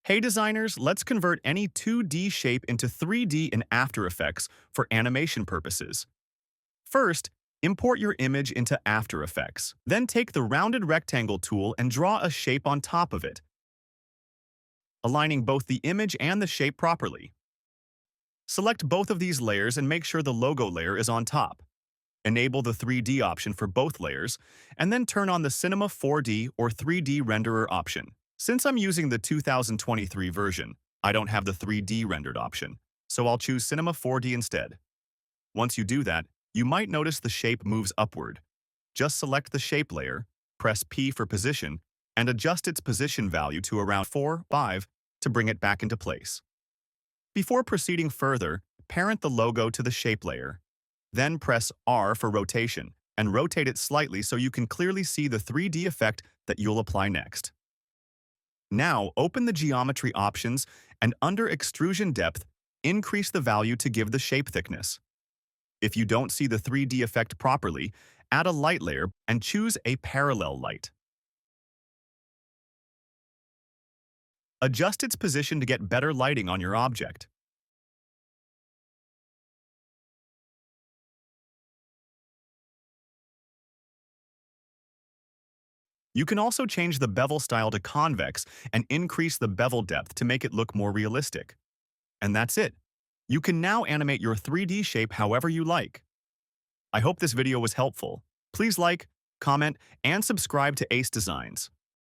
Hey designers, let's convert any 2D shape into 3D in After Effects for animation purposes. First, import your image into After Effects. Then take the rounded rectangle tool and draw a shape on top of it, aligning both the image and the shape properly. Select both of these layers and make sure the logo layer is on top. Enable the 3D option for both layers, and then turn on the Cinema 4D or 3D renderer option. Since I'm using the 2023 version, I don't have the 3D rendered option, so I'll choose Cinema 4D instead. Once you do that, you might notice the shape moves upward. Just select the shape layer, press P for position, and adjust its position value to around 4, 5 to bring it back into place. Before proceeding further, parent the logo to the shape layer. Then press R for rotation, and rotate it slightly so you can clearly see the 3D effect that you'll apply next. Now, open the geometry options and under extrusion depth, increase the value to give the shape thickness. If you don't see the 3D effect properly, add a light layer and choose a parallel light. Adjust its position to get better lighting on your object. You can also change the bevel style to convex and increase the bevel depth to make it look more realistic. And that's it. You can now animate your 3D shape however you like. I hope this video was helpful. Please like, comment, and subscribe to Ace Designs.